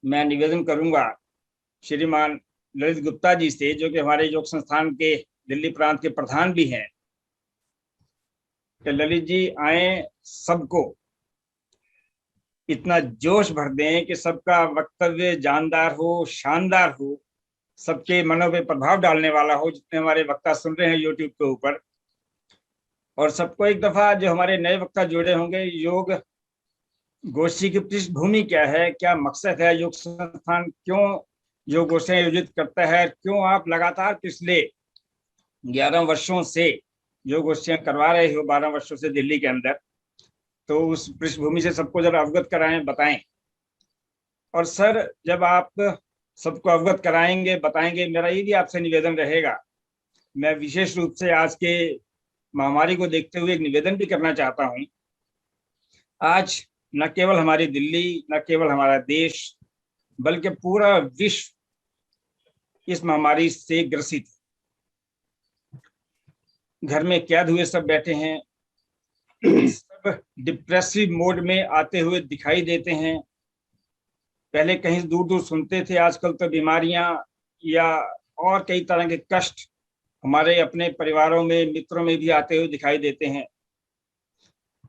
मैं निवेदन करूंगा श्रीमान ललित गुप्ता जी से, जो कि हमारे योग संस्थान के दिल्ली प्रांत के प्रधान भी हैं, कि ललित जी आए, सबको इतना जोश भर दें कि सबका वक्तव्य जानदार हो, शानदार हो, सबके मनों पे प्रभाव डालने वाला हो, जितने हमारे वक्ता सुन रहे हैं यूट्यूब के ऊपर। और सबको एक दफा, जो हमारे नए वक्ता जुड़े होंगे, योग गोष्ठी की पृष्ठभूमि क्या है, क्या मकसद है, योग संस्थान क्यों योग गोष्ठियां आयोजित करता है, क्यों आप लगातार पिछले 11 वर्षों से योग गोष्ठियां करवा रहे हो, 12 वर्षों से दिल्ली के अंदर, तो उस पृष्ठभूमि से सबको जरा अवगत कराएं, बताएं। और सर, जब आप सबको अवगत कराएंगे, बताएंगे, मेरा ये भी आपसे निवेदन रहेगा, मैं विशेष रूप से आज के महामारी को देखते हुए एक निवेदन भी करना चाहता हूं। आज न केवल हमारी दिल्ली, न केवल हमारा देश, बल्कि पूरा विश्व इस महामारी से ग्रसित है। घर में कैद हुए सब बैठे हैं, सब डिप्रेसिव मोड में आते हुए दिखाई देते हैं। पहले कहीं दूर दूर सुनते थे, आजकल तो बीमारियां या और कई तरह के कष्ट हमारे अपने परिवारों में, मित्रों में भी आते हुए दिखाई देते हैं।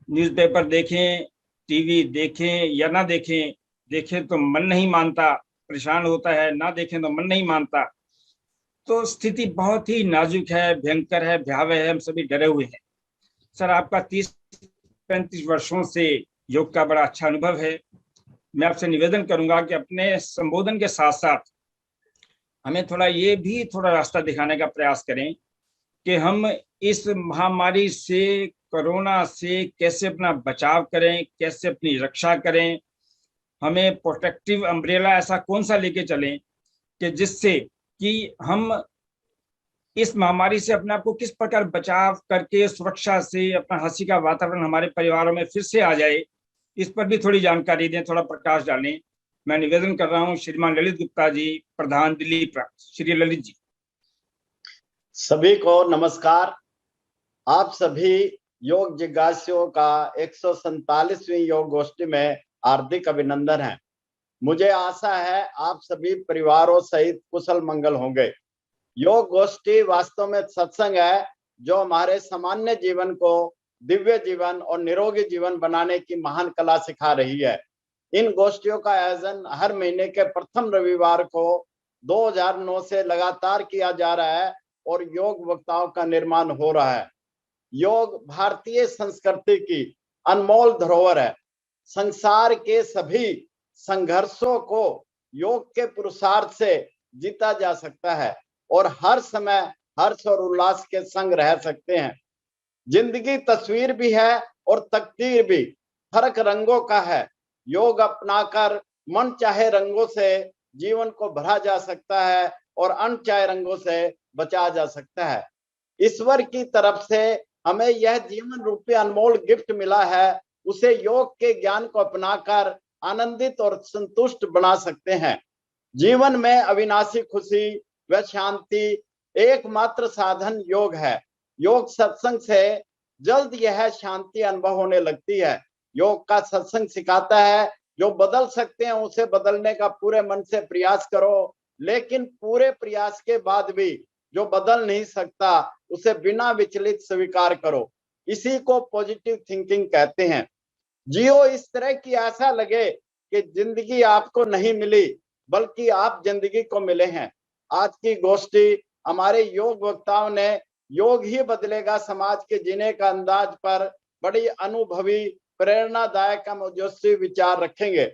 न्यूज़पेपर देखें, टीवी देखें या ना देखें, देखें तो मन नहीं मानता, परेशान होता है, ना देखें तो मन नहीं मानता। तो स्थिति बहुत ही नाजुक है, भयंकर है, भयावह है, हम सभी डरे हुए हैं। सर, आपका 30-35 वर्षों से योग का बड़ा अच्छा अनुभव है। मैं आपसे निवेदन करूंगा कि अपने संबोधन के साथ साथ हमें थोड़ा रास्ता दिखाने का प्रयास करें कि हम इस महामारी से, कोरोना से कैसे अपना बचाव करें, कैसे अपनी रक्षा करें। हमें प्रोटेक्टिव अम्ब्रेला ऐसा कौन सा लेके चलें कि जिससे कि हम इस महामारी से अपने आप को किस प्रकार बचाव करके, सुरक्षा से अपना हंसी का वातावरण हमारे परिवारों में फिर से आ जाए, इस पर भी थोड़ी जानकारी दें, थोड़ा प्रकाश डालें। मैं निवेदन कर रहा हूं श्रीमान ललित गुप्ता जी, प्रधान दिल्ली प्रांत। श्री ललित जी। सभी को नमस्कार। आप सभी योग जिज्ञासुओं का 147वीं योग गोष्ठी में हार्दिक अभिनंदन है। मुझे आशा है आप सभी परिवारों सहित कुशल मंगल होंगे। योग गोष्ठी वास्तव में सत्संग है जो हमारे सामान्य जीवन को दिव्य जीवन और निरोगी जीवन बनाने की महान कला सिखा रही है। इन गोष्ठियों का आयोजन हर महीने के प्रथम रविवार को 2009 से लगातार किया जा रहा है और योग वक्ताओं का निर्माण हो रहा है। योग भारतीय संस्कृति की अनमोल धरोहर है। संसार के सभी संघर्षों को योग के पुरुषार्थ से जीता जा सकता है और हर समय हर्ष और उल्लास के संग रह सकते हैं। जिंदगी तस्वीर भी है और तकदीर भी, फर्क रंगों का है। योग अपनाकर मन चाहे रंगों से जीवन को भरा जा सकता है और अनचाहे रंगों से बचाया जा सकता है। ईश्वर की तरफ से हमें यह जीवन रूपी अनमोल गिफ्ट मिला है, उसे योग के ज्ञान को अपनाकर आनंदित और संतुष्ट बना सकते हैं। जीवन में अविनाशी खुशी व शांति एकमात्र साधन योग है। योग सत्संग से जल्द यह शांति अनुभव होने लगती है। योग का सत्संग सिखाता है जो बदल सकते हैं उसे बदलने का पूरे मन से प्रयास करो, लेकिन पूरे प्रयास के बाद भी जो बदल नहीं सकता उसे बिना विचलित स्वीकार करो। इसी को पॉजिटिव थिंकिंग कहते हैं। जियो इस तरह की आशा लगे कि जिंदगी आपको नहीं मिली बल्कि आप जिंदगी को मिले हैं। आज की गोष्ठी हमारे योग वक्ताओं ने योग ही बदलेगा समाज के जीने का अंदाज पर बड़ी अनुभवी, प्रेरणादायक, ओजस्वी विचार रखेंगे।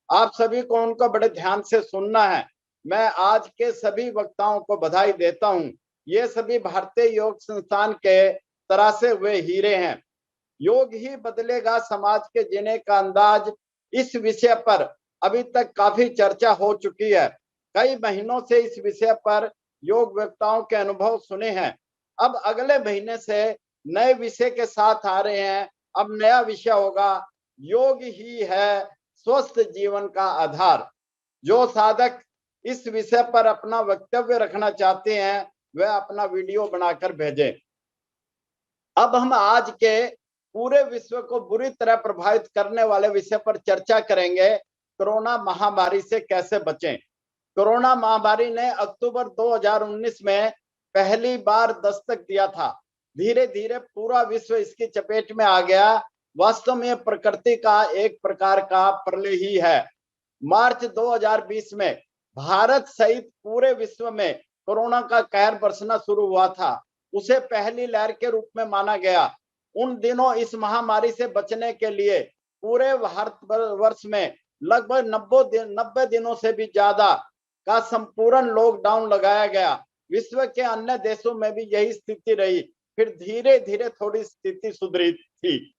आप सभी को उनको बड़े ध्यान से सुनना है। मैं आज के सभी वक्ताओं को बधाई देता हूं। ये सभी भारतीय योग संस्थान के तरासे हुए हीरे हैं। योग ही बदलेगा समाज के जीने का अंदाज, इस विषय पर अभी तक काफी चर्चा हो चुकी है। कई महीनों से इस विषय पर योग वक्ताओं के अनुभव सुने हैं। अब अगले महीने से नए विषय के साथ आ रहे हैं। अब नया विषय होगा, योग ही है स्वस्थ जीवन का आधार। जो साधक इस विषय पर अपना वक्तव्य रखना चाहते हैं वह अपना वीडियो बनाकर भेजें। अब हम आज के पूरे विश्व को बुरी तरह प्रभावित करने वाले विषय पर चर्चा करेंगे। कोरोना महामारी से कैसे बचें। कोरोना महामारी ने अक्टूबर 2019 में पहली बार दस्तक दिया था। धीरे धीरे पूरा विश्व इसकी चपेट में आ गया। वास्तव में प्रकृति का एक प्रकार का प्रलय ही है। मार्च 2020 में भारत सहित पूरे विश्व में कोरोना का कहर बरसना शुरू हुआ था। उसे पहली लहर के रूप में माना गया। उन दिनों इस महामारी से बचने के लिए पूरे भारतवर्ष में लगभग 90 दिनों से भी ज्यादा का संपूर्ण लॉकडाउन लगाया गया। विश्व के अन्य देशों में भी यही स्थिति रही। फिर धीरे धीरे थोड़ी स्थिति सुधरी थी।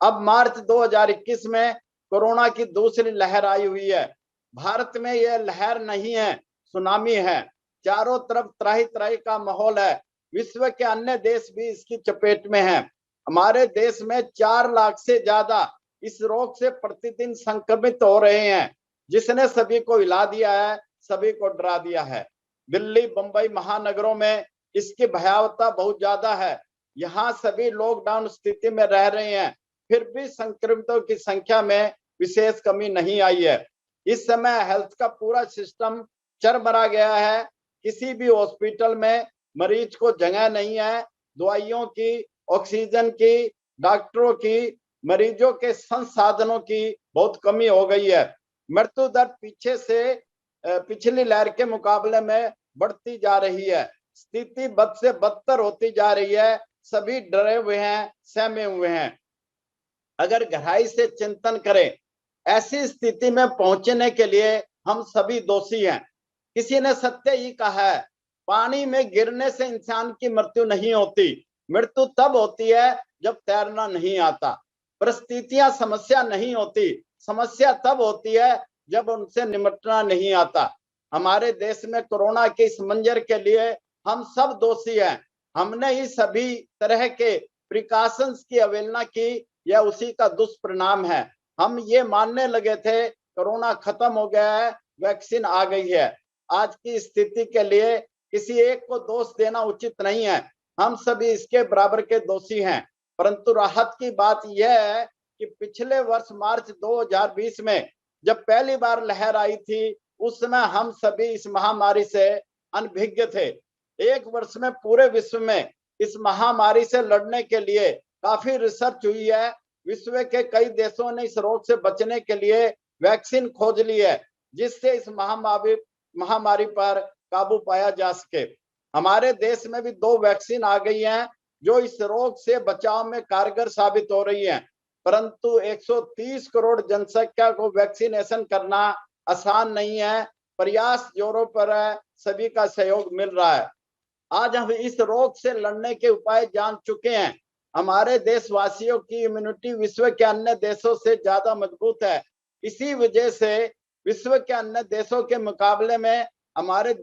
अब मार्च 2021 में कोरोना की दूसरी लहर आई हुई है। भारत में यह लहर नहीं है, सुनामी है। चारों तरफ त्राही त्राही का माहौल है। विश्व के अन्य देश भी इसकी चपेट में हैं। हमारे देश में 4 लाख से ज्यादा इस रोग से प्रतिदिन संक्रमित हो रहे हैं, जिसने सभी को हिला दिया है, सभी को डरा दिया है। दिल्ली, बंबई महानगरों में इसकी भयावहता बहुत ज्यादा है। यहाँ सभी लॉकडाउन स्थिति में रह रहे हैं, फिर भी संक्रमितों की संख्या में विशेष कमी नहीं आई है। इस समय हेल्थ का पूरा सिस्टम चरमरा गया है। किसी भी हॉस्पिटल में मरीज को जगह नहीं है। दवाइयों की, ऑक्सीजन की, डॉक्टरों की, मरीजों के संसाधनों की बहुत कमी हो गई है। मृत्यु दर पिछली लहर के मुकाबले में बढ़ती जा रही है। स्थिति बद से बदतर होती जा रही है। सभी डरे हुए हैं, सहमे हुए हैं। अगर गहराई से चिंतन करें, ऐसी स्थिति में पहुंचने के लिए हम सभी दोषी हैं। किसी ने सत्य ही कहा है, पानी में गिरने से इंसान की मृत्यु नहीं होती। मृत्यु तब होती है जब तैरना नहीं आता। परिस्थितियां समस्या नहीं होती, समस्या तब होती है जब उनसे निपटना नहीं आता। हमारे देश में कोरोना के इस मंजर के लिए हम सब दोषी हैं। हमने ही सभी तरह के प्रिकॉशंस की अवहेलना की, यह उसी का दुष्परिणाम है। हम ये मानने लगे थे कोरोना खत्म हो गया है, वैक्सीन आ गई है। आज की स्थिति के लिए किसी एक को दोष देना उचित नहीं है। हम सभी इसके बराबर के दोषी हैं। परंतु राहत की बात यह है कि पिछले वर्ष मार्च 2020 में जब पहली बार लहर आई थी, उस समय हम सभी इस महामारी से अनभिज्ञ थे। एक वर्ष में पूरे विश्व में इस महामारी से लड़ने के लिए काफी रिसर्च हुई है। विश्व के कई देशों ने इस रोग से बचने के लिए वैक्सीन खोज ली है, जिससे इस महामारी पर काबू पाया जा सके। हमारे देश में भी 2 वैक्सीन आ गई हैं, जो इस रोग से बचाव में कारगर साबित हो रही हैं। परंतु 130 करोड़ जनसंख्या को वैक्सीनेशन करना आसान नहीं है। प्रयास जोरों पर है, सभी का सहयोग मिल रहा है। आज हम इस रोग से लड़ने के उपाय जान चुके हैं। हमारे देशवासियों की इम्यूनिटी विश्व के अन्य देशों से ज्यादा मजबूत है। इसी वजह से विश्व के अन्य देशों के मुकाबले में हमारे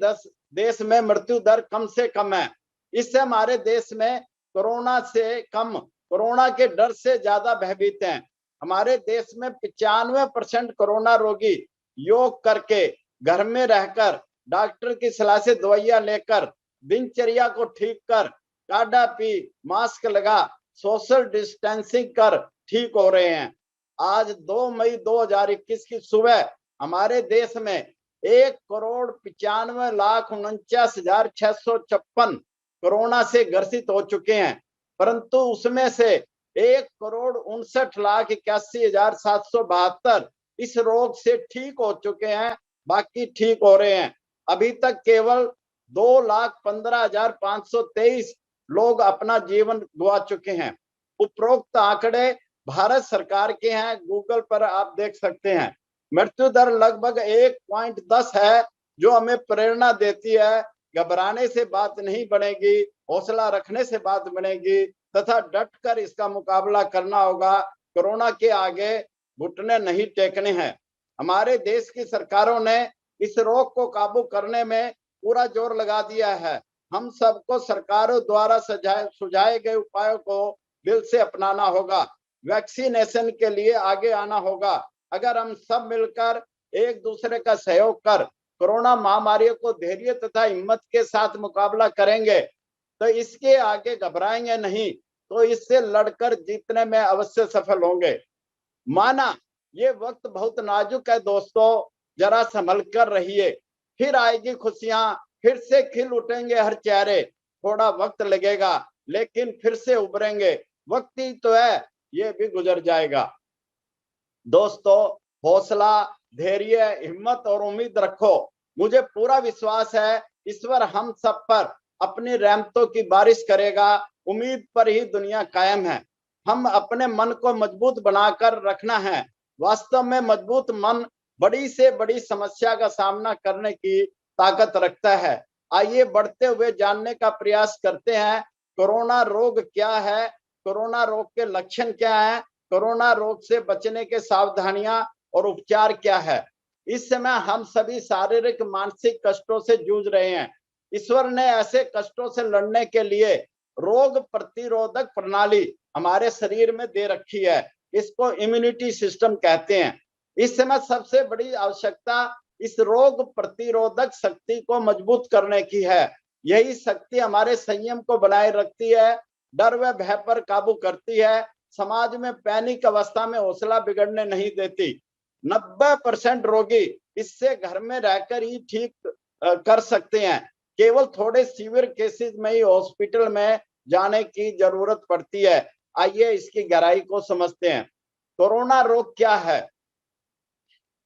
देश में मृत्यु दर कम से कम है। इससे हमारे देश में कोरोना से कम, कोरोना के डर से ज्यादा भयभीत हैं। हमारे देश में 95% कोरोना रोगी योग करके, घर में रहकर, डॉक्टर की सलाह से दवाइयां लेकर, दिनचर्या को ठीक कर, काढ़ा पी, मास्क लगा, सोशल डिस्टेंसिंग कर ठीक हो रहे हैं। आज 2 मई 2021 की सुबह हमारे देश में 1,95,49,656 कोरोना से ग्रसित हो चुके हैं। परंतु उसमें से 1,59,81,772 इस रोग से ठीक हो चुके हैं, बाकी ठीक हो रहे हैं। अभी तक केवल 2,15,523 लोग अपना जीवन गंवा चुके हैं। उपरोक्त आंकड़े भारत सरकार के हैं, गूगल पर आप देख सकते हैं। मृत्यु दर लगभग 1.10 है, जो हमें प्रेरणा देती है। घबराने से बात नहीं बनेगी, हौसला रखने से बात बनेगी तथा डटकर इसका मुकाबला करना होगा। कोरोना के आगे घुटने नहीं टेकने हैं। हमारे देश की सरकारों ने इस रोग को काबू करने में पूरा जोर लगा दिया है। हम सबको सरकारों द्वारा सुझाए गए उपायों को दिल से अपनाना होगा। वैक्सीनेशन के लिए आगे आना होगा। अगर हम सब मिलकर एक दूसरे का सहयोग कर कोरोना महामारी को धैर्य तथा हिम्मत के साथ मुकाबला करेंगे तो इसके आगे घबराएंगे नहीं, तो इससे लड़कर जीतने में अवश्य सफल होंगे। माना ये वक्त बहुत नाजुक है दोस्तों, जरा संभल कर रहिए। फिर आएगी खुशियां, फिर से खिल उठेंगे हर चेहरे। थोड़ा वक्त लगेगा लेकिन फिर से उभरेंगे। वक्त ही तो है, ये भी गुजर जाएगा। दोस्तों, हौसला, धैर्य, हिम्मत और उम्मीद रखो। मुझे पूरा विश्वास है ईश्वर हम सब पर अपनी रहमतों की बारिश करेगा। उम्मीद पर ही दुनिया कायम है। हम अपने मन को मजबूत बनाकर रखना है। वास्तव में मजबूत मन बड़ी से बड़ी समस्या का सामना करने की ताकत रखता है। आइए बढ़ते हुए जानने का प्रयास करते हैं, कोरोना रोग क्या है, कोरोना रोग के लक्षण क्या है, कोरोना रोग से बचने के सावधानियां और उपचार क्या है। इस समय हम सभी शारीरिक मानसिक कष्टों से जूझ रहे हैं। ईश्वर ने ऐसे कष्टों से लड़ने के लिए रोग प्रतिरोधक प्रणाली हमारे शरीर में दे रखी है। इसको इम्यूनिटी सिस्टम कहते हैं। इस समय सबसे बड़ी आवश्यकता इस रोग प्रतिरोधक शक्ति को मजबूत करने की है। यही शक्ति हमारे संयम को बनाए रखती है, डर व भय पर काबू करती है, समाज में पैनिक अवस्था में हौसला बिगड़ने नहीं देती। 90% रोगी इससे घर में रहकर ही ठीक कर सकते हैं। केवल थोड़े सीवियर केसेस में ही हॉस्पिटल में जाने की जरूरत पड़ती है। आइए इसकी गहराई को समझते हैं। कोरोना रोग क्या है?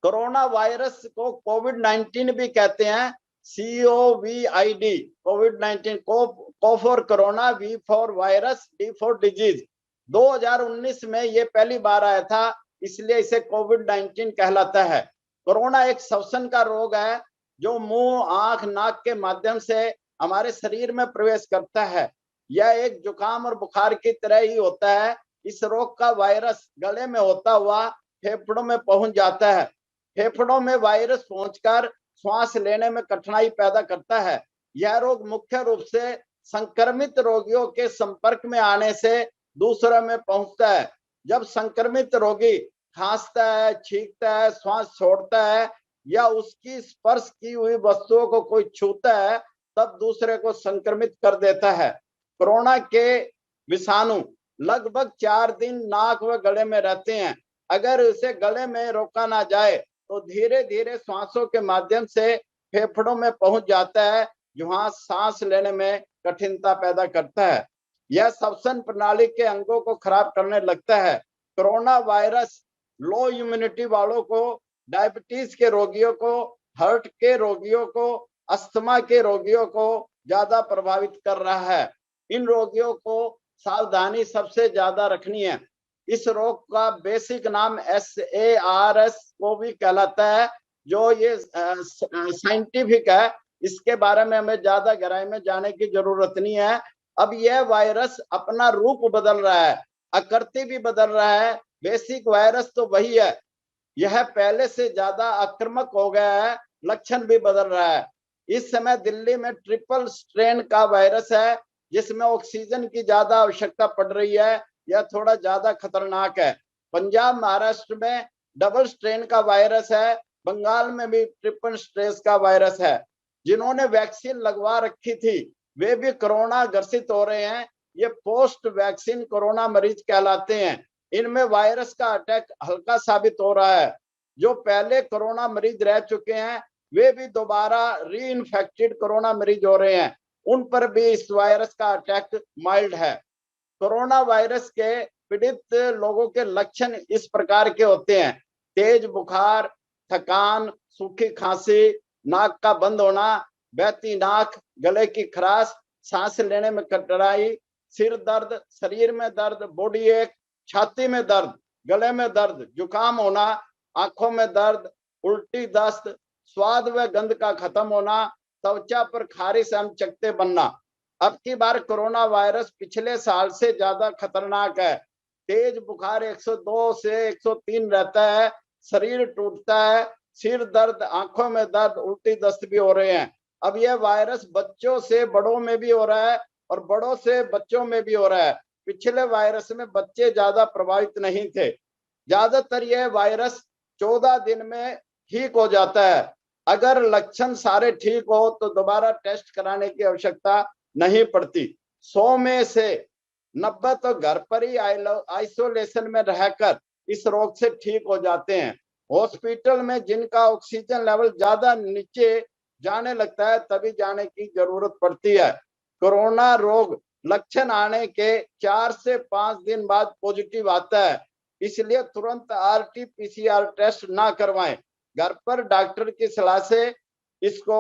कोरोना वायरस को कोविड-19 भी कहते हैं। COVID, कोविड-19, co for corona, vi for virus, D for disease. 2019 में ये पहली बार आया था, इसलिए इसे कोविड-19 कहलाता है। कोरोना एक श्वसन का रोग है जो मुंह, आंख, नाक के माध्यम से हमारे शरीर में प्रवेश करता है। यह एक जुकाम और बुखार की तरह ही होता है। इस रोग का वायरस गले में होता हुआ फेफड़ों में पहुंच जाता है। फेफड़ों में वायरस पहुंचकर श्वास लेने में कठिनाई पैदा करता है। यह रोग मुख्य रूप से संक्रमित रोगियों के संपर्क में आने से दूसरों में पहुंचता है। जब संक्रमित रोगी खांसता है, छींकता है, श्वास छोड़ता है या उसकी स्पर्श की हुई वस्तुओं को कोई छूता है, तब दूसरे को संक्रमित कर देता है। कोरोना के विषाणु लगभग 4 दिन नाक व गले में रहते हैं। अगर उसे गले में रोका ना जाए तो धीरे धीरे श्वासों के माध्यम से फेफड़ों में पहुंच जाता है, जहां सांस लेने में कठिनता पैदा करता है। यह श्वसन प्रणाली के अंगों को खराब करने लगता है। कोरोना वायरस लो इम्यूनिटी वालों को, डायबिटीज के रोगियों को, हार्ट के रोगियों को, अस्थमा के रोगियों को ज्यादा प्रभावित कर रहा है। इन रोगियों को सावधानी सबसे ज्यादा रखनी है। इस रोग का बेसिक नाम SARS-CoV कहलाता है, जो ये साइंटिफिक है। इसके बारे में हमें ज्यादा गहराई में जाने की जरूरत नहीं है। अब यह वायरस अपना रूप बदल रहा है, आकृति भी बदल रहा है। बेसिक वायरस तो वही है, यह पहले से ज्यादा आक्रामक हो गया है, लक्षण भी बदल रहा है। इस समय दिल्ली में ट्रिपल स्ट्रेन का वायरस है, जिसमें ऑक्सीजन की ज्यादा आवश्यकता पड़ रही है। यह थोड़ा ज्यादा खतरनाक है। पंजाब, महाराष्ट्र में डबल स्ट्रेन का वायरस है। बंगाल में भी ट्रिपल स्ट्रेन का वायरस है। जिन्होंने वैक्सीन लगवा रखी थी वे भी कोरोना ग्रसित हो रहे हैं। ये पोस्ट वैक्सीन कोरोना मरीज कहलाते हैं। इनमें वायरस का अटैक हल्का साबित हो रहा है। जो पहले कोरोना मरीज रह चुके हैं वे भी दोबारा री इन्फेक्टेड कोरोना मरीज हो रहे हैं। उन पर भी इस वायरस का अटैक माइल्ड है। कोरोना वायरस के पीड़ित लोगों के लक्षण इस प्रकार के होते हैं: तेज बुखार, थकान, सूखी खांसी, नाक का बंद होना, बहती नाक, गले की खराश, सांस लेने में कठिनाई, सिर दर्द, शरीर में दर्द, बॉडी एक, छाती में दर्द, गले में दर्द, जुकाम होना, आंखों में दर्द, उल्टी, दस्त, स्वाद व गंध का खत्म होना, त्वचा पर खारिश एवं चकत्ते बनना। अब की बार कोरोना वायरस पिछले साल से ज्यादा खतरनाक है। तेज बुखार 102 से 103 रहता है, शरीर टूटता है, सिर दर्द, आंखों में दर्द, उल्टी, दस्त भी हो रहे हैं। अब यह वायरस बच्चों से बड़ों में भी हो रहा है और बड़ों से बच्चों में भी हो रहा है। पिछले वायरस में बच्चे ज्यादा प्रभावित नहीं थे। ज्यादातर यह वायरस 14 दिन में ठीक हो जाता है। अगर लक्षण सारे ठीक हो तो दोबारा टेस्ट कराने की आवश्यकता नहीं पड़ती। 100 में से 90 तो घर पर ही आइसोलेशन में रहकर इस रोग से ठीक हो जाते हैं। हॉस्पिटल में जिनका ऑक्सीजन लेवल ज्यादा नीचे जाने लगता है तभी जाने की जरूरत पड़ती है। कोरोना रोग लक्षण आने के 4 से 5 दिन बाद पॉजिटिव आता है, इसलिए तुरंत RT-PCR टेस्ट ना करवाएं। घर पर डॉक्टर की सलाह से इसको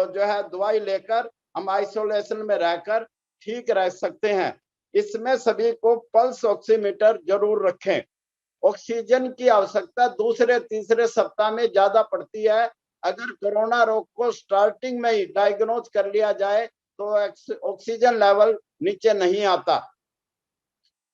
जो है दवाई लेकर हम आइसोलेशन में रहकर ठीक रह सकते हैं। इसमें सभी को पल्स ऑक्सीमीटर जरूर रखें। ऑक्सीजन की आवश्यकता दूसरे तीसरे सप्ताह में ज्यादा पड़ती है। अगर कोरोना रोग को स्टार्टिंग में ही डायग्नोज कर लिया जाए तो ऑक्सीजन लेवल नीचे नहीं आता।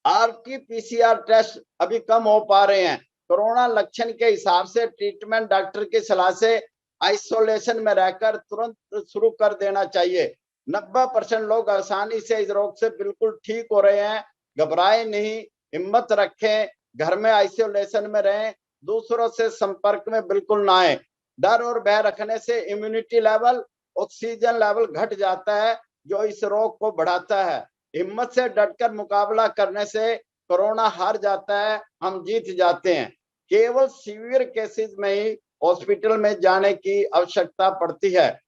RT-PCR टेस्ट अभी कम हो पा रहे हैं। कोरोना लक्षण के हिसाब से ट्रीटमेंट डॉक्टर की सलाह से आइसोलेशन में रहकर तुरंत शुरू कर देना चाहिए। 90% लोग आसानी से इस रोग से बिल्कुल ठीक हो रहे हैं। घबराए नहीं, हिम्मत रखें, घर में आइसोलेशन में रहें, दूसरों से संपर्क में बिल्कुल ना आए। डर और भय रखने से इम्यूनिटी लेवल, ऑक्सीजन लेवल घट जाता है जो इस रोग को बढ़ाता है। हिम्मत से डटकर मुकाबला करने से कोरोना हार जाता है, हम जीत जाते हैं। केवल सीवियर केसेस में ही हॉस्पिटल में जाने की आवश्यकता पड़ती है।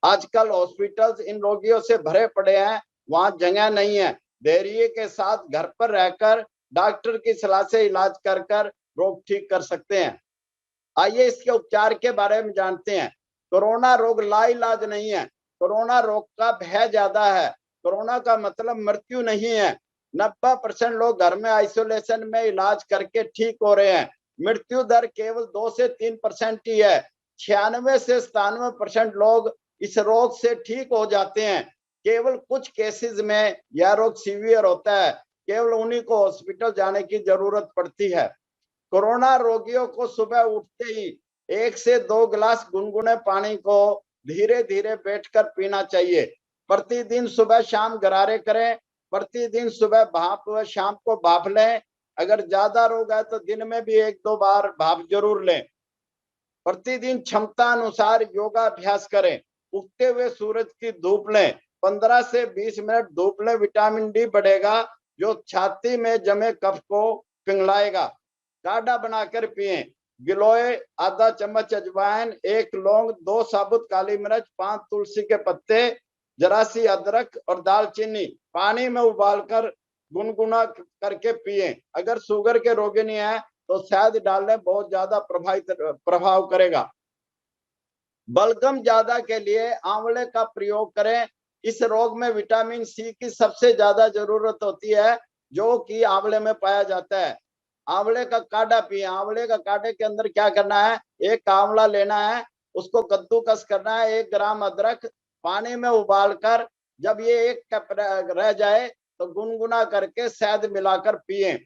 आजकल हॉस्पिटल्स इन रोगियों से भरे पड़े हैं, वहां जगह नहीं है। धैर्य के साथ घर पर रहकर डॉक्टर की सलाह से इलाज कर रोग ठीक कर सकते हैं। आइए इसके उपचार के बारे में जानते हैं। कोरोना रोग लाइलाज नहीं है, कोरोना रोग का भय ज्यादा है। कोरोना का मतलब मृत्यु नहीं है। 90% लोग घर में आइसोलेशन में इलाज करके ठीक हो रहे हैं। मृत्यु दर केवल 2 से 3% ही है। 96 से 97% लोग इस रोग से ठीक हो जाते हैं। केवल कुछ केसेस में यह रोग सीवियर होता है, केवल उन्हीं को हॉस्पिटल जाने की जरूरत पड़ती है। कोरोना रोगियों को सुबह उठते ही 1 से 2 गिलास गुनगुने पानी को धीरे धीरे बैठकर पीना चाहिए। प्रतिदिन सुबह शाम गरारे करें। प्रतिदिन सुबह भाप व शाम को भाप लें। अगर ज्यादा रोग है तो दिन में भी 1-2 बार भाप जरूर लें। प्रतिदिन क्षमता अनुसार योगा अभ्यास करें। उगते हुए सूरज की धूप लें। 15 से 20 मिनट धूप लें, विटामिन डी बढ़ेगा जो छाती में जमे कफ को पिघलाएगा। काढ़ा बनाकर पिएं। गिलोय, आधा चम्मच अजवाइन, 1 लौंग, 2 साबुत काली मिर्च, 5 तुलसी के पत्ते, जरा सी अदरक और दालचीनी पानी में उबालकर गुनगुना करके पिएं। अगर शुगर के रोगी नहीं है तो शहद डालने बहुत ज्यादा प्रभाव करेगा। बलगम ज्यादा के लिए आंवले का प्रयोग करें। इस रोग में विटामिन सी की सबसे ज्यादा जरूरत होती है जो कि आंवले में पाया जाता है। आंवले का काढ़ा पिए। आंवले का काढ़े के अंदर क्या करना है, 1 आंवला लेना है, उसको कद्दूकस करना है, 1 ग्राम अदरक पानी में उबालकर जब ये 1 कप रह जाए तो गुनगुना करके शहद मिलाकर पिए।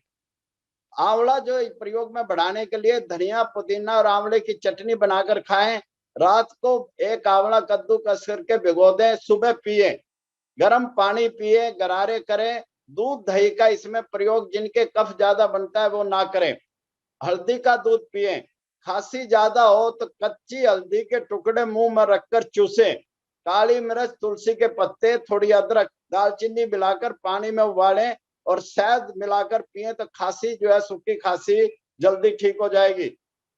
आंवला जो प्रयोग में बढ़ाने के लिए धनिया, पुदीना और आंवले की चटनी बनाकर खाएं। रात को 1 आंवला कद्दूकस करके भिगो दें, सुबह पिए। गर्म पानी पिए, गरारे करें। दूध दही का इसमें प्रयोग जिनके कफ ज्यादा बनता है वो ना करें। हल्दी का दूध पिए। खांसी ज्यादा हो तो कच्ची हल्दी के टुकड़े मुंह में रखकर चूसें। काली मिर्च, तुलसी के पत्ते, थोड़ी अदरक, दालचीनी मिलाकर पानी में उबालें और शहद मिलाकर पिए तो खांसी जो है, सूखी खांसी जल्दी ठीक हो जाएगी।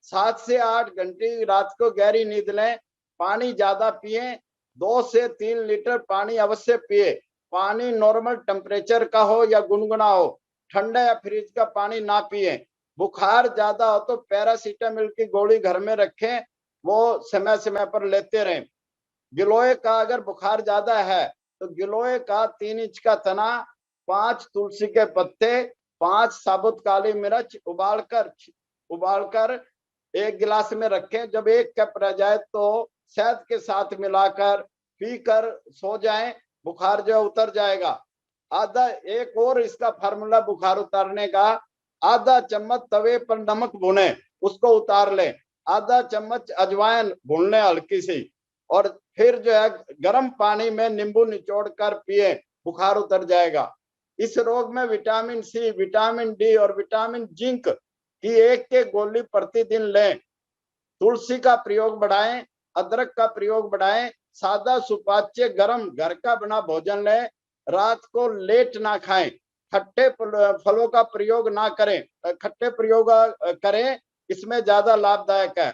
7 से 8 घंटे रात को गहरी नींद लें। पानी ज्यादा पिए। 2 से 3 लीटर पानी अवश्य पिए। पानी नॉर्मल टेम्परेचर का हो या गुनगुना हो। ठंडा या फ्रिज का पानी ना पिए। बुखार ज्यादा हो तो पैरासीटामोल की गोली घर में रखें, वो समय समय पर लेते रहें। गिलोय का अगर बुखार ज्यादा है तो गिलोय का 3 इंच का तना, 5 तुलसी के पत्ते, 5 साबुत काली मिर्च उबालकर 1 गिलास में रखें। जब 1 कप रह जाए तो शहद के साथ मिलाकर पीकर सो जाएं, बुखार जो उतर जाएगा। एक और इसका फार्मूला बुखार उतारने का, आधा चम्मच तवे पर नमक भुने, उसको उतार लें। आधा चम्मच अजवाइन भून लें हल्की सी, और फिर जो है गर्म पानी में नींबू निचोड़ कर पिए, बुखार उतर जाएगा। इस रोग में विटामिन सी, विटामिन डी और विटामिन जिंक की 1 गोली प्रतिदिन लें। तुलसी का प्रयोग बढ़ाएं, अदरक का प्रयोग बढ़ाएं। सादा सुपाच्य गर्म घर का बना भोजन लें। रात को लेट ना खाएं। खट्टे फलों का प्रयोग ना करें, खट्टे प्रयोग करें, इसमें ज्यादा लाभदायक है।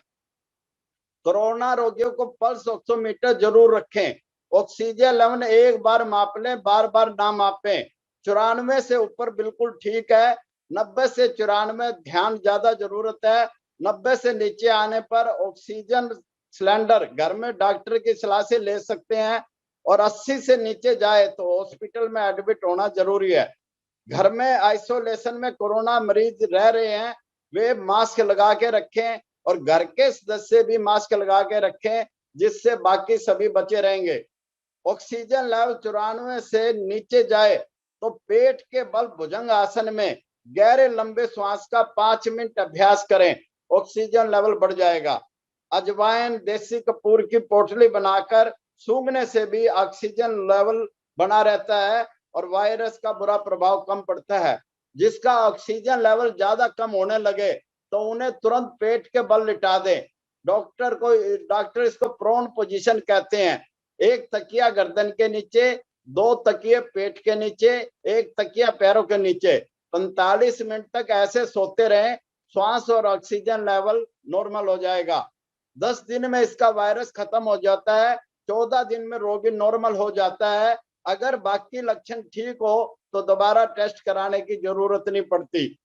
कोरोना रोगियों को पल्स ऑक्सीमीटर जरूर रखें। ऑक्सीजन लेवल एक बार माप लें, बार बार ना मापें। 94 से ऊपर बिल्कुल ठीक है, 90 से 94 ध्यान ज्यादा जरूरत है। 90 से नीचे आने पर ऑक्सीजन सिलेंडर घर में डॉक्टर की सलाह से ले सकते हैं, और 80 से नीचे जाए तो हॉस्पिटल में एडमिट होना जरूरी है। घर में आइसोलेशन में कोरोना मरीज रह रहे हैं, वे मास्क लगा के रखें, और घर के सदस्य भी मास्क लगा के रखें, जिससे बाकी सभी बचे रहेंगे। ऑक्सीजन लेवल 94 से नीचे जाए तो पेट के बल भुजंग आसन में गहरे लंबे श्वास का 5 मिनट अभ्यास करें, ऑक्सीजन लेवल बढ़ जाएगा। अजवाइन, देसी कपूर की पोटली बनाकर सूंघने से भी ऑक्सीजन लेवल बना रहता है और वायरस का बुरा प्रभाव कम पड़ता है। जिसका ऑक्सीजन लेवल ज्यादा कम होने लगे तो उन्हें तुरंत पेट के बल लिटा दें। डॉक्टर इसको प्रोन पोजीशन कहते हैं। एक तकिया गर्दन के नीचे, 2 तकिए पेट के नीचे, 1 तकिया पैरों के नीचे। 45 मिनट तक ऐसे सोते रहें, श्वास और ऑक्सीजन लेवल नॉर्मल हो जाएगा। 10 दिन में इसका वायरस खत्म हो जाता है, 14 दिन में रोगी नॉर्मल हो जाता है। अगर बाकी लक्षण ठीक हो तो दोबारा टेस्ट कराने की जरूरत नहीं पड़ती।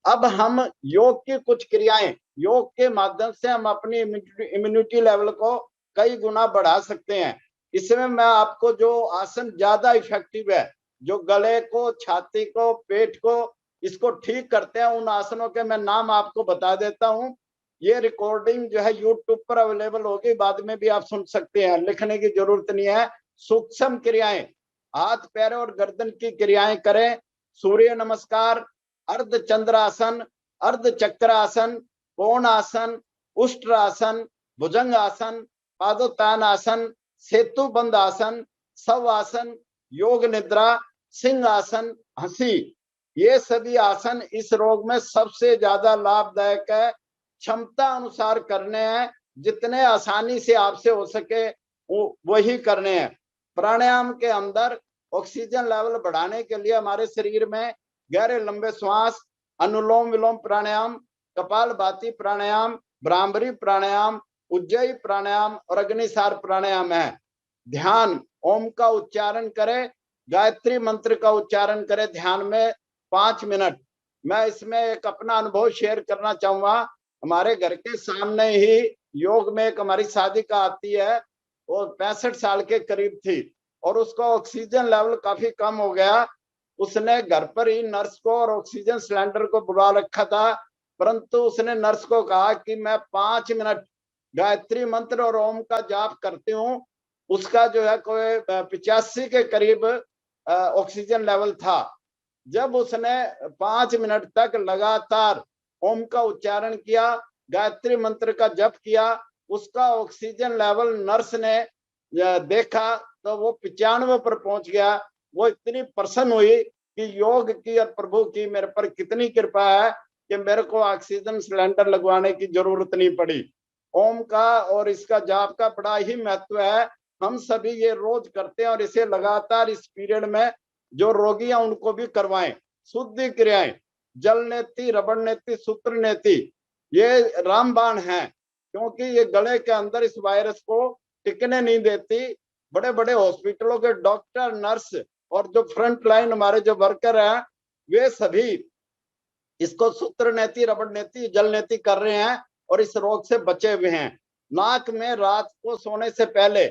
अब हम योग की कुछ क्रियाएं, योग के माध्यम से हम अपनी इम्यूनिटी लेवल को कई गुना बढ़ा सकते हैं। इसमें मैं आपको जो आसन ज्यादा इफेक्टिव है, जो गले को, छाती को, पेट को इसको ठीक करते हैं, उन आसनों के मैं नाम आपको बता देता हूं। ये रिकॉर्डिंग जो है यूट्यूब पर अवेलेबल होगी, बाद में भी आप सुन सकते हैं, लिखने की जरूरत नहीं है। सूक्ष्म क्रियाएं, हाथ पैर और गर्दन की क्रियाएं करें। सूर्य नमस्कार, अर्ध चंद्रासन, अर्ध चक्रासन, कोण आसन, उष्ट्रासन, भुजंग आसन, पादोत्तान आसन, सेतु बंद आसन, शव आसन, योग निद्रा, सिंह आसन, हंसी। ये सभी आसन इस रोग में सबसे ज्यादा लाभदायक है। क्षमता अनुसार करने हैं, जितने आसानी से आपसे हो सके वही करने हैं। प्राणायाम के अंदर ऑक्सीजन लेवल बढ़ाने के लिए हमारे शरीर में गहरे लंबे श्वास, अनुलोम विलोम प्राणायाम, कपालभाति प्राणायाम, भ्रामरी प्राणायाम, उज्जयी प्राणायाम और अग्निसार प्राणायाम है। ध्यान, ओम का उच्चारण करें, गायत्री मंत्र का उच्चारण करें ध्यान में 5 मिनट। मैं इसमें एक अपना अनुभव शेयर करना चाहूंगा। हमारे घर के सामने ही योग में एक हमारी शादी का आती है, वो 65 साल के करीब थी और उसका ऑक्सीजन लेवल काफी कम हो गया। उसने घर पर ही नर्स को और ऑक्सीजन सिलेंडर को बुला रखा था, परंतु उसने नर्स को कहा कि मैं 5 मिनट गायत्री मंत्र और ओम का जाप करती हूँ। उसका जो है कोई 85 के करीब ऑक्सीजन लेवल था। जब उसने 5 मिनट तक लगातार ओम का उच्चारण किया, गायत्री मंत्र का जप किया, उसका ऑक्सीजन लेवल नर्स ने देखा तो वो 95 पर पहुंच गया। वो इतनी प्रसन्न हुई कि योग की और प्रभु की मेरे पर कितनी कृपा है कि मेरे को ऑक्सीजन सिलेंडर लगवाने की जरूरत नहीं पड़ी। ओम का और इसका जाप का बड़ा ही महत्व है। हम सभी ये रोज करते हैं और इसे लगातार इस पीरियड में जो रोगी हैं उनको भी करवाएं। शुद्धि क्रियाएं, जल नेति, रबड़ नेति, सूत्र नेति, ये रामबाण है, क्योंकि ये गले के अंदर इस वायरस को टिकने नहीं देती। बड़े बड़े हॉस्पिटलों के डॉक्टर, नर्स और जो फ्रंट लाइन हमारे जो वर्कर हैं, वे सभी इसको सूत्र नेति, रबड़ नेति, जल नेति कर रहे हैं और इस रोग से बचे हुए हैं। नाक में रात को सोने से पहले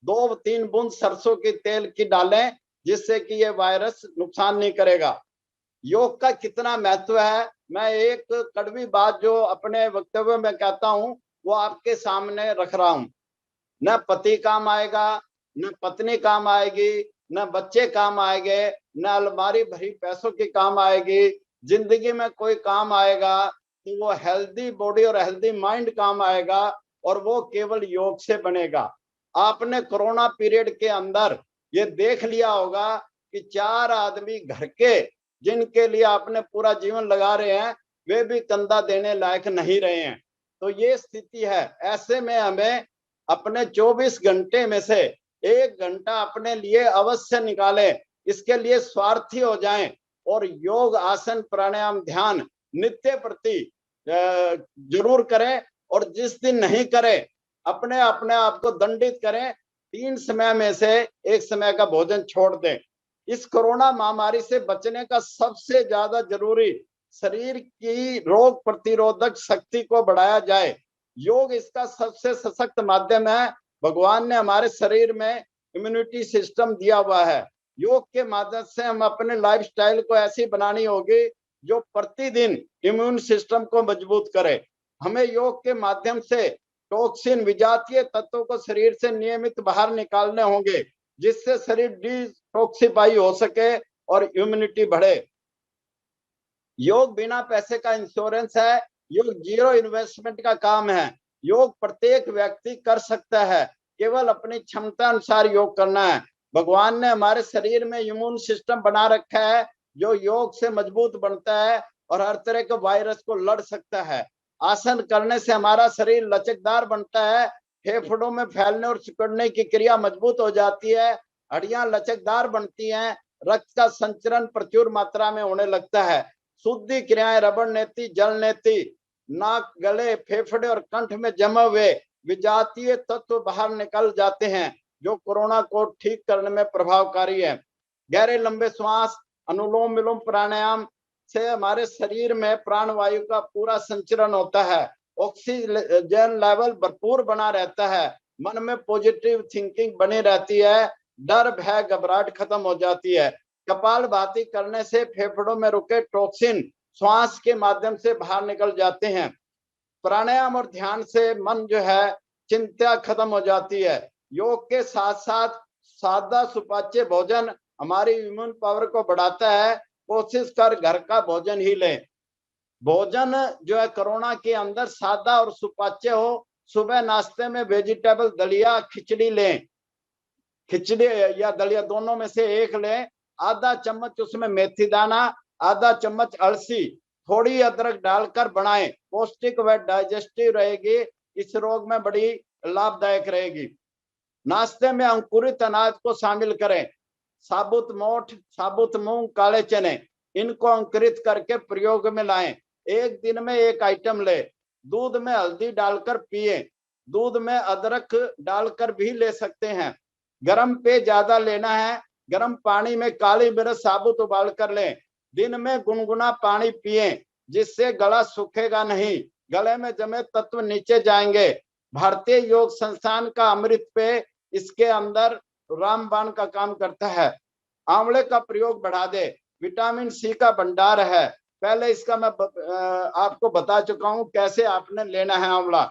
2-3 बूंद सरसों के तेल की डालें, जिससे कि ये वायरस नुकसान नहीं करेगा। योग का कितना महत्व है, मैं एक कड़वी बात जो अपने वक्तव्य में कहता हूं वो आपके सामने रख रहा हूं। न पति काम आएगा, न पत्नी काम आएगी, न बच्चे काम आएंगे, न अलमारी भरी पैसों की काम आएगी। जिंदगी में कोई काम आएगा तो वो हेल्दी बॉडी और हेल्दी माइंड काम आएगा, और वो केवल योग से बनेगा। आपने कोरोना पीरियड के अंदर ये देख लिया होगा कि 4 आदमी घर के, जिनके लिए आपने पूरा जीवन लगा रहे हैं, वे भी कंधा देने लायक नहीं रहे हैं। तो ये स्थिति है। ऐसे में हमें अपने 24 घंटे में से 1 घंटा अपने लिए अवश्य निकालें। इसके लिए स्वार्थी हो जाएं, और योग, आसन, प्राणायाम, ध्यान नित्य प्रति जरूर करें। और जिस दिन नहीं करें अपने आप को दंडित करें। 3 समय में से 1 समय का भोजन छोड़ दें। इस कोरोना महामारी से बचने का सबसे ज्यादा जरूरी शरीर की रोग प्रतिरोधक शक्ति को बढ़ाया जाए। योग इसका सबसे सशक्त माध्यम है। भगवान ने हमारे शरीर में इम्यूनिटी सिस्टम दिया हुआ है। योग के माध्यम से हम अपने लाइफस्टाइल को ऐसी बनानी होगी जो प्रतिदिन इम्यून सिस्टम को मजबूत करे। हमें योग के माध्यम से टॉक्सिन, विजातीय तत्वों को शरीर से नियमित बाहर निकालने होंगे, जिससे शरीर डिटॉक्सिफाई हो सके और इम्यूनिटी बढ़े। योग बिना पैसे का इंश्योरेंस है। योग जीरो इन्वेस्टमेंट का काम है। योग प्रत्येक व्यक्ति कर सकता है, केवल अपनी क्षमता अनुसार योग करना है। भगवान ने हमारे शरीर में इम्यून सिस्टम बना रखा है जो योग से मजबूत बनता है और हर तरह के वायरस को लड़ सकता है। आसन करने से हमारा शरीर लचकदार बनता है, फेफड़ों में फैलने और सिकुड़ने की क्रिया मजबूत हो जाती है, हड्डियां लचकदार बनती हैं, रक्त का संचरण प्रचुर मात्रा में होने लगता है। शुद्धि क्रियाएं रबड़ नेति, जल नेति, नाक, गले, फेफड़े और कंठ में जमे हुए विजातीय तत्व बाहर निकल जाते हैं, जो कोरोना को ठीक करने में प्रभावकारी है। गहरे लंबे श्वास, अनुलोम विलोम प्राणायाम से हमारे शरीर में प्राणवायु का पूरा संचरण होता है। ऑक्सीजन लेवल भरपूर बना रहता है। मन में पॉजिटिव थिंकिंग बनी रहती है। डर, भय, घबराहट खत्म हो जाती है। कपालभाति करने से फेफड़ों में रुके टॉक्सिन श्वास के माध्यम से बाहर निकल जाते हैं। प्राणायाम और ध्यान से मन जो है चिंता खत्म हो जाती है। योग के साथ साथ सादा सुपाच्य भोजन हमारी इम्यून पावर को बढ़ाता है। कोशिश कर घर का भोजन ही लें। भोजन जो है कोरोना के अंदर सादा और सुपाच्य हो। सुबह नाश्ते में वेजिटेबल दलिया, खिचड़ी लें। खिचड़ी या दलिया दोनों में से एक लें। आधा चम्मच उसमें मेथी दाना, आधा चम्मच अलसी, थोड़ी अदरक डालकर बनाएं। पौष्टिक व डाइजेस्टिव रहेगी। इस रोग में बड़ी लाभदायक रहेगी। नाश्ते में अंकुरित अनाज को शामिल करें। साबुत मोठ, साबुत मूंग, काले चने, इनको अंकुरित करके प्रयोग में लाएं। एक दिन में एक आइटम ले। दूध में हल्दी डालकर पिए। दूध में अदरक डालकर भी ले सकते हैं। गर्म पेय ज्यादा लेना है। गर्म पानी में काली मिर्च साबुत उबाल कर लें। दिन में गुनगुना पानी पिए, जिससे गला सूखेगा नहीं, गले में जमे तत्व नीचे जाएंगे। भारतीय योग संस्थान का अमृत पेय इसके अंदर रामबाण का काम करता है। आंवले का प्रयोग बढ़ा दे। विटामिन सी का भंडार है। पहले इसका मैं आपको बता चुका हूं कैसे आपने लेना है आंवला।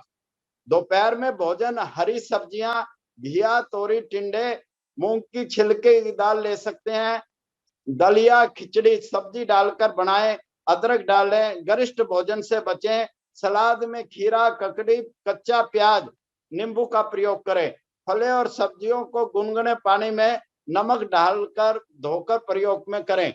दोपहर में भोजन हरी सब्जियां, घिया, तोरी, टिंडे, मूंग की छिलके की दाल ले सकते हैं। दलिया, खिचड़ी सब्जी डालकर बनाएं। अदरक डालें। गरिष्ठ भोजन से बचें। सलाद में खीरा, ककड़ी, कच्चा प्याज, नींबू का प्रयोग करें। फलें और सब्जियों को गुनगुने पानी में नमक डालकर धोकर प्रयोग में करें।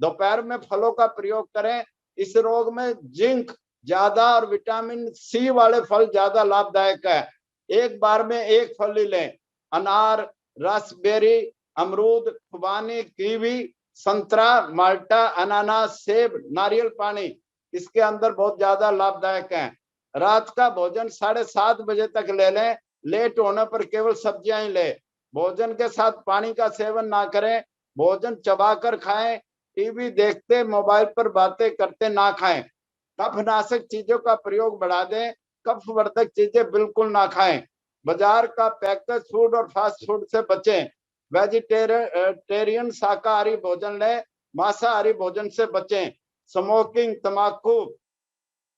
दोपहर में फलों का प्रयोग करें। इस रोग में जिंक ज्यादा और विटामिन सी वाले फल ज्यादा लाभदायक है। एक बार में एक फल ही लें। अनार, रास्पबेरी, अमरूद, खुबानी, कीवी, संतरा, माल्टा, अनानास, सेब, नारियल पानी इसके अंदर बहुत ज्यादा लाभदायक है। रात का भोजन 7:30 बजे तक ले लें। लेट होने पर केवल सब्जियां ही ले। भोजन के साथ पानी का सेवन ना करें। भोजन चबाकर खाएं। टीवी देखते, मोबाइल पर बातें करते ना खाएं। कफनाशक चीजों का प्रयोग बढ़ा दें। कफवर्धक चीजें बिल्कुल ना खाएं। बाजार का पैकेज फूड और फास्ट फूड से बचें। वेजिटेरियन शाकाहारी भोजन लें। मांसाहारी भोजन से बचें। स्मोकिंग, तंबाकू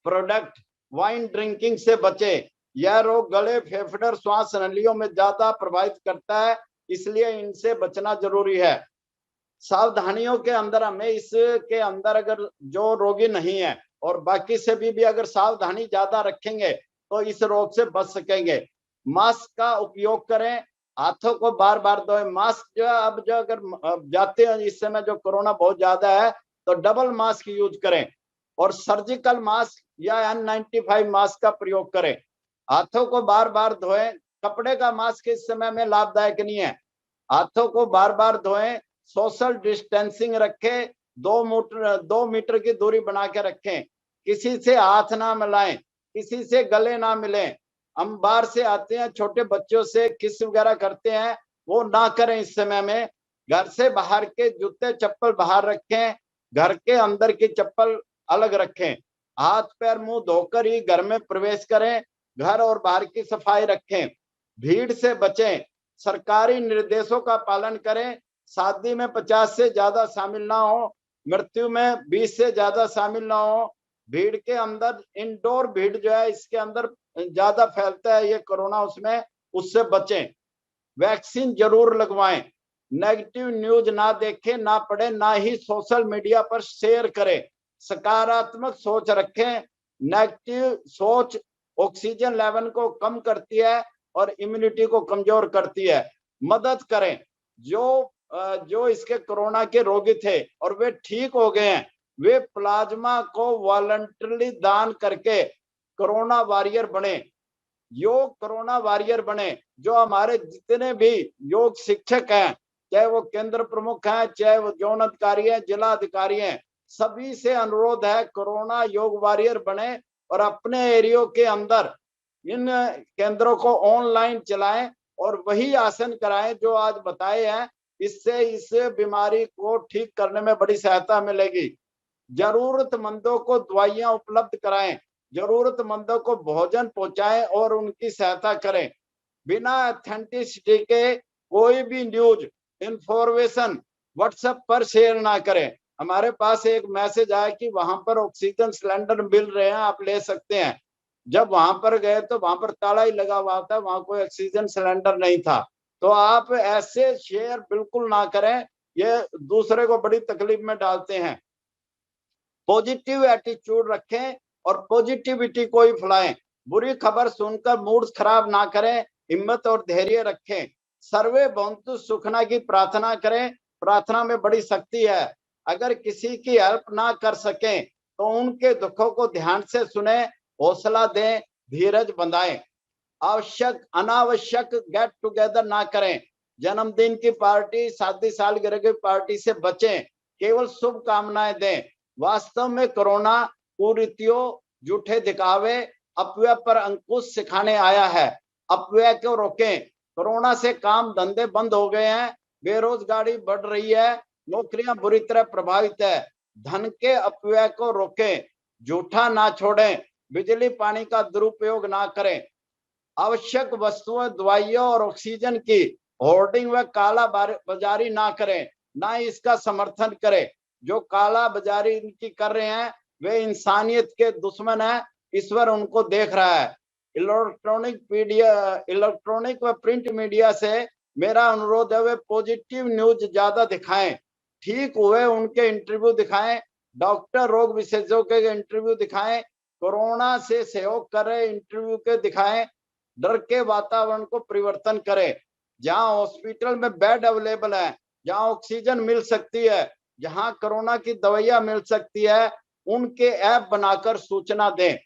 प्रोडक्ट, वाइन ड्रिंकिंग से बचें। यह रोग गले, फेफड़े और श्वास नलियों में ज्यादा प्रभावित करता है, इसलिए इनसे बचना जरूरी है। सावधानियों के अंदर हमें इसके अंदर अगर जो रोगी नहीं है और बाकी से भी अगर सावधानी ज्यादा रखेंगे तो इस रोग से बच सकेंगे। मास्क का उपयोग करें। हाथों को बार बार धोएं। मास्क जो है अब जो अगर जाते हैं इस समय जो कोरोना बहुत ज्यादा है तो डबल मास्क यूज करें और सर्जिकल मास्क या N95 मास्क का प्रयोग करें। हाथों को बार बार धोएं। कपड़े का मास्क इस समय में लाभदायक नहीं है। हाथों को बार बार धोएं। सोशल डिस्टेंसिंग रखें। 2 मीटर की दूरी बना के रखें, किसी से हाथ ना मिलाएं, किसी से गले ना मिलें। हम बाहर से आते हैं, छोटे बच्चों से किस वगैरह करते हैं, वो ना करें इस समय में। घर से बाहर के जूते चप्पल बाहर रखें, घर के अंदर की चप्पल अलग रखें। हाथ पैर मुंह धोकर ही घर में प्रवेश करें। घर और बाहर की सफाई रखें। भीड़ से बचें, सरकारी निर्देशों का पालन करें। शादी में 50 से ज्यादा शामिल ना हो, मृत्यु में 20 से ज्यादा शामिल ना हो। भीड़ के अंदर, इंडोर भीड़ जो है इसके अंदर ज्यादा फैलता है ये कोरोना, उसमें उससे बचें। वैक्सीन जरूर लगवाएं। नेगेटिव न्यूज ना देखें, ना पढ़ें, ना ही सोशल मीडिया पर शेयर करें। सकारात्मक सोच रखें। नेगेटिव सोच ऑक्सीजन लेवल को कम करती है और इम्यूनिटी को कमजोर करती है। मदद करें। जो इसके कोरोना के रोगी थे और वे ठीक हो गए हैं, वे प्लाज्मा को वॉलंटरली दान करके कोरोना वॉरियर बने, योग कोरोना वॉरियर बने। जो हमारे जितने भी योग शिक्षक हैं, चाहे वो केंद्र प्रमुख हैं, चाहे वो जोन अधिकारी हैं, जिला अधिकारी हैं, सभी से अनुरोध है कोरोना योग वॉरियर बने और अपने एरियो के अंदर इन केंद्रों को ऑनलाइन चलाएं और वही आसन कराएं जो आज बताए हैं। इससे इस बीमारी को ठीक करने में बड़ी सहायता मिलेगी। जरूरतमंदों को दवाइयां उपलब्ध कराएं, जरूरतमंदों को भोजन पहुंचाएं और उनकी सहायता करें। बिना ऑथेंटिसिटी के कोई भी न्यूज इंफॉर्मेशन व्हाट्सएप पर शेयर ना करें। हमारे पास एक मैसेज आया कि वहां पर ऑक्सीजन सिलेंडर मिल रहे हैं, आप ले सकते हैं। जब वहां पर गए तो वहां पर ताला ही लगा हुआ था, वहां कोई ऑक्सीजन सिलेंडर नहीं था। तो आप ऐसे शेयर बिल्कुल ना करें, ये दूसरे को बड़ी तकलीफ में डालते हैं। पॉजिटिव एटीट्यूड रखें और पॉजिटिविटी को ही फैलाएं। बुरी खबर सुनकर मूड खराब ना करें, हिम्मत और धैर्य रखें। सर्वे भवन्तु सुखना की प्रार्थना करें, प्रार्थना में बड़ी शक्ति है। अगर किसी की हेल्प ना कर सकें तो उनके दुखों को ध्यान से सुने, हौसला दें, धीरज बंधाएं। आवश्यक अनावश्यक गेट टुगेदर ना करें। जन्मदिन की पार्टी, शादी सालगिरह की पार्टी से बचें, केवल शुभकामनाएं दें। वास्तव में कोरोना कुरीतियों, झूठे दिखावे, अफवाह पर अंकुश सिखाने आया है। अफवाह को रोकें। कोरोना से काम धंधे बंद हो गए हैं, बेरोजगारी बढ़ रही है, नौकरियां बुरी तरह प्रभावित है। धन के अफवाह को रोकें, झूठा ना छोड़ें, बिजली पानी का दुरुपयोग ना करें। आवश्यक वस्तुओं, दवाइयों और ऑक्सीजन की होर्डिंग व काला बाजारी ना करें, ना ही इसका समर्थन करें। जो काला बाजारी इनकी कर रहे हैं वे इंसानियत के दुश्मन हैं, ईश्वर उनको देख रहा है। इलेक्ट्रॉनिक व प्रिंट मीडिया से मेरा अनुरोध है वे पॉजिटिव न्यूज ज्यादा दिखाएं। ठीक हुए उनके इंटरव्यू दिखाएं, डॉक्टर रोग विशेषज्ञों के इंटरव्यू दिखाएं, कोरोना से सहयोग कर रहे इंटरव्यू के दिखाएं। डर के वातावरण को परिवर्तन करें। जहां हॉस्पिटल में बेड अवेलेबल है, जहां ऑक्सीजन मिल सकती है, जहां कोरोना की दवाइयां मिल सकती है, उनके ऐप बनाकर सूचना दें।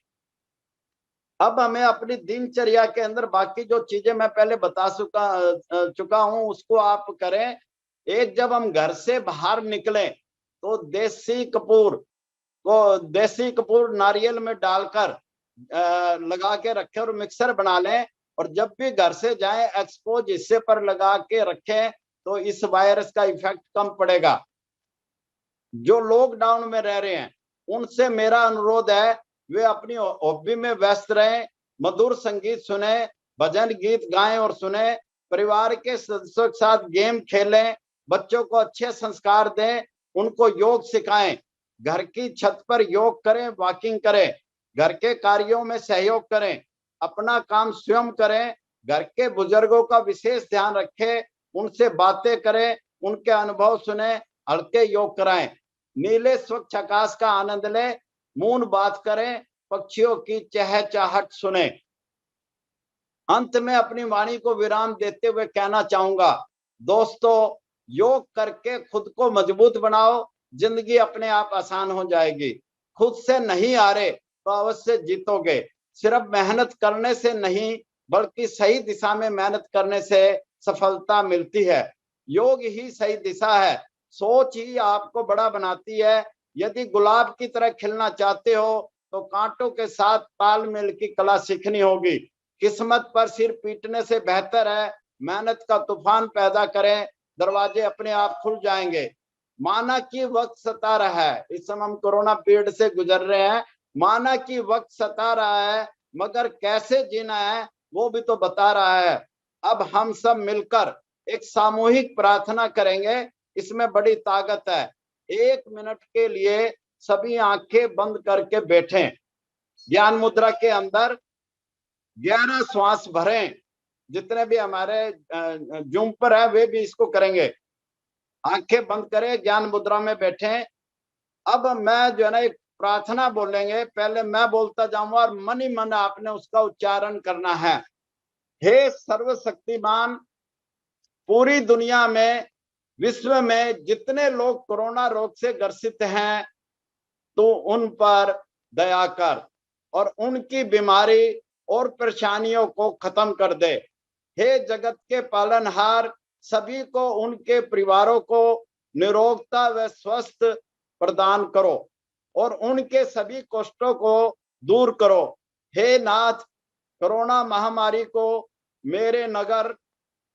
अब हमें अपनी दिनचर्या के अंदर बाकी जो चीजें मैं पहले बता चुका हूं उसको आप करें। एक, जब हम घर से बाहर निकले तो देसी कपूर नारियल में डालकर लगा के रखें और मिक्सर बना लें। और जब भी घर से जाएं एक्सपोज हिस्से पर लगा के रखें तो इस वायरस का इफेक्ट कम पड़ेगा। जो लॉकडाउन में रह रहे हैं उनसे मेरा अनुरोध है वे अपनी हॉबी में व्यस्त रहें, मधुर संगीत सुने, भजन गीत गाएं और सुने, परिवार के सदस्यों के साथ गेम खेलें, बच्चों को अच्छे संस्कार दें, उनको योग सिखाएं। घर की छत पर योग करें, वॉकिंग करें, घर के कार्यों में सहयोग करें, अपना काम स्वयं करें, घर के बुजुर्गों का विशेष ध्यान रखें, उनसे बातें करें, उनके अनुभव सुने, हल्के योग कराएं। नीले स्वच्छ आकाश का आनंद लें, मौन बात करें, पक्षियों की चहचहाट सुने। अंत में अपनी वाणी को विराम देते हुए कहना चाहूंगा, दोस्तों योग करके खुद को मजबूत बनाओ, जिंदगी अपने आप आसान हो जाएगी। खुद से नहीं हारे तो अवश्य जीतोगे। सिर्फ मेहनत करने से नहीं बल्कि सही दिशा में मेहनत करने से सफलता मिलती है। योग ही सही दिशा है। सोच ही आपको बड़ा बनाती है। यदि गुलाब की तरह खिलना चाहते हो तो कांटों के साथ तालमेल की कला सीखनी होगी। किस्मत पर सिर पीटने से बेहतर है मेहनत का तूफान पैदा करें, दरवाजे अपने आप खुल जाएंगे। माना कि वक्त सता रहा है, इस समय हम कोरोना पीरियड से गुजर रहे हैं, माना कि वक्त सता रहा है मगर कैसे जीना है वो भी तो बता रहा है। अब हम सब मिलकर एक सामूहिक प्रार्थना करेंगे, इसमें बड़ी ताकत है। 1 मिनट के लिए सभी आंखें बंद करके बैठें, ज्ञान मुद्रा के अंदर 11 श्वास भरें। जितने भी हमारे जूम पर है वे भी इसको करेंगे। आंखें बंद करें, ज्ञान मुद्रा में बैठें। अब मैं जो है ना एक प्रार्थना बोलेंगे, पहले मैं बोलता जाऊंगा और मन ही मन आपने उसका उच्चारण करना है। हे सर्वशक्तिमान, पूरी दुनिया में, विश्व में जितने लोग कोरोना रोग से ग्रसित हैं तो उन पर दया कर और उनकी बीमारी और परेशानियों को खत्म कर दे। हे जगत के पालनहार, सभी को उनके परिवारों को निरोगता व स्वस्थ प्रदान करो और उनके सभी कष्टों को दूर करो। हे नाथ, कोरोना महामारी को मेरे नगर,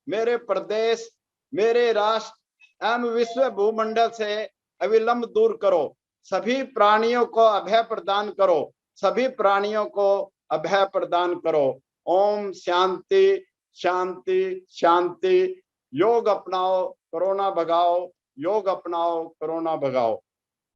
मेरे प्रदेश, मेरे राष्ट्र एवं विश्व भूमंडल से अविलंब दूर करो। सभी प्राणियों को अभय प्रदान करो, सभी प्राणियों को अभय प्रदान करो। ओम शांति शांति शांति। योग अपनाओ, कोरोना भगाओ, योग अपनाओ, कोरोना भगाओ।